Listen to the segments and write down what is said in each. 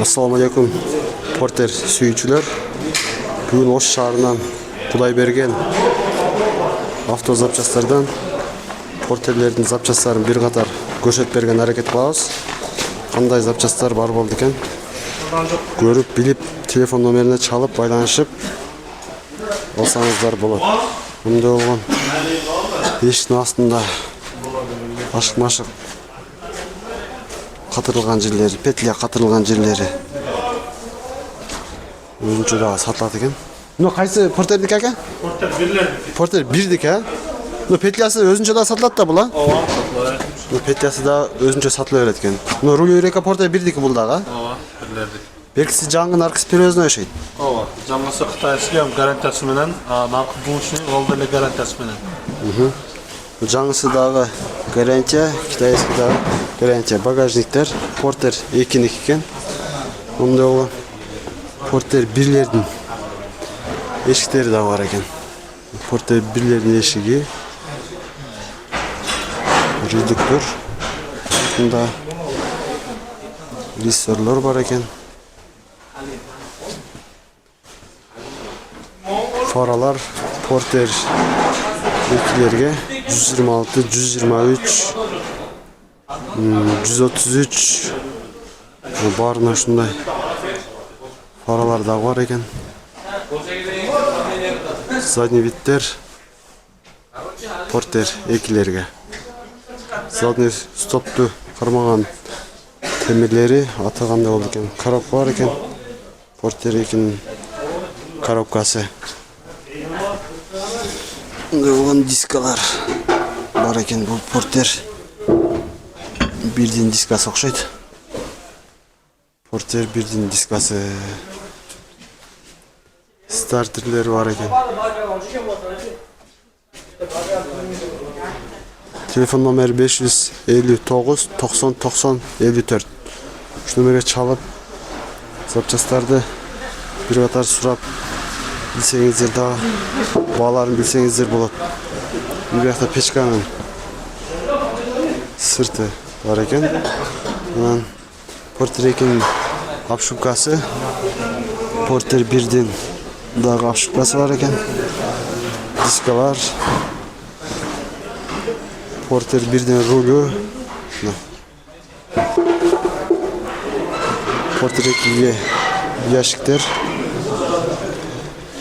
Assalamu alaikum porter sүйүүчүлөр. Бүгүн Ош шаарынан Кудайберген автозапчастардан портерлердин запчасттарын бир катар көрсөтүп берген аракет кылабыз. Кандай запчасттар бар болду экен көрүп билип телефон номерине чалып байланышып алсаңыздар болот. Мындай болгон эшиктин астында ашык-машык катырылган жерлери, петля катырылган жерлери өзүнчө дагы сатылат экен. Мына кайсы портердики ака? Porter birlerdik. Porter бирдики, а? Мына петлясы өзүнчө дагы сатылат да бул, а? Ооба, сатылат. Мына петлясы да өзүнчө сатыла берет экен. Мына руль река портер бирдики бул дагы, а? Ооба, birlerdik. Беркиси жаңгын, аркысы перевозной окшойт. Ооба, жаңгысы Кытайский гарантиясы менен, наркы булушунун ол деле гарантиясы менен. Жаңгысы дагы гарантия, китайский дагы гарантия. Багажниктер Porter 2'ник экен. Мындай болгон Porter 1'лердин эшиктери да бар экен. Porter 1'лердин эшиги. Редуктор. Мында рессорлор бар экен. Фаралар Porter 2'лерге 126, 123, 133 барына ушундай фаралар да бар экен. Задний видтер Porter 2'лерге. Задний стопту кармаган темирлери атагандай болду экен. Коробка бар экен. Porter 2'nin коробкасы. Мындай болгон дискалар бар экен. Бул Porter 1'дин дискасы окшойт. Porter 1'дин дискасы. Стартерлер бар экен. Телефон номери 559 90 90 54. Ушу номерге чалып запчастарды бир катар сурап билсеңиздер дагы бааларын билсеңиздер болот. Бул жакта печканын сырты бар экен. Анан Porter 2'nin обшивкасы, Porter 1'дин дагы обшивкасы бар экен. Дискалар, Porter 1'дин рулю, Porter 2'ge ящиктер,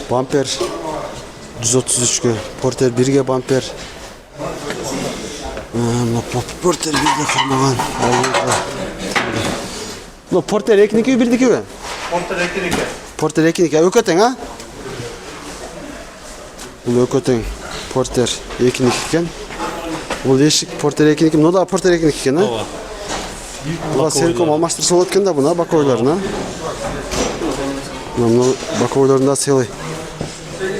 бампер 133'гө, Porter 1'ge бампер. Porter 1'де кармаган. Ну, Porter 2'ники бирдикиби? Porter 2'lik. Porter 2'niki өкө тең, а? Бул өкө тең Porter 2'ники экен. Бул эшик Porter 2'ники, мына да Porter 2'ники экен, а? Ооба. Буга серком алмаштырса болот экен да буна боковойлорун, а? Мына боковойлорун да целый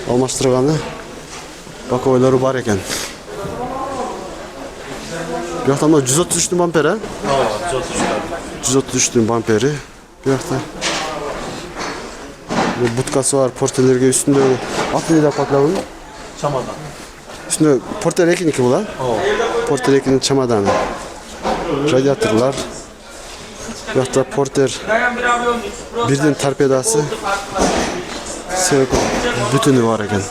алмаштырганы боковойлору бар экен. Бу жакта 133'түн бампери, а? Ооба, 133'түн бампери. Бу жакта буткасы бар Porter'лерге үстүндөгү аты деп аталган. Чамадан. Üstünde Porter 2'niki bu lan. Porter 2'nin çamadanı. Radyatorlar. Hatta Porter 1'din torpedası. Bütünü var ekan.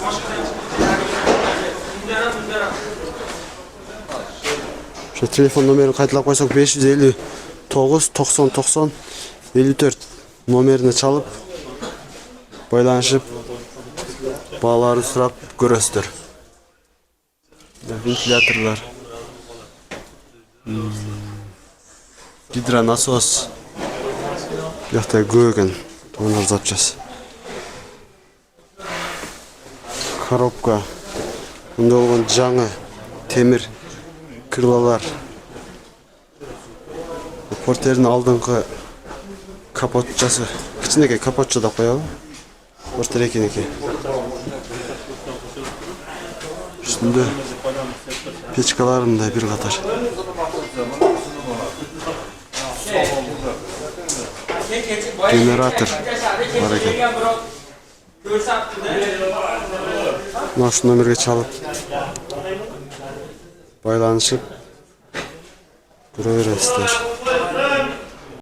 Şu telefon numarini qaytalap koysak 559 90 90 54 numarini çalıp baylanışıp bağları surap görөсүздөр. Ventilatorlar. Gidronasос. Bu yoqda göğün. Onlar zapçası. Коробка. Bunda olan жаңы temir krılalar. Porter'in алдыңғы kapotçası. Кичинекей kapotça da koyalım. Porter 2'niki. Üstünde peçkalarım da bir kadar. Generator var ekan. Mana shu nomerga çalıp baylanışıp buraverasizlar.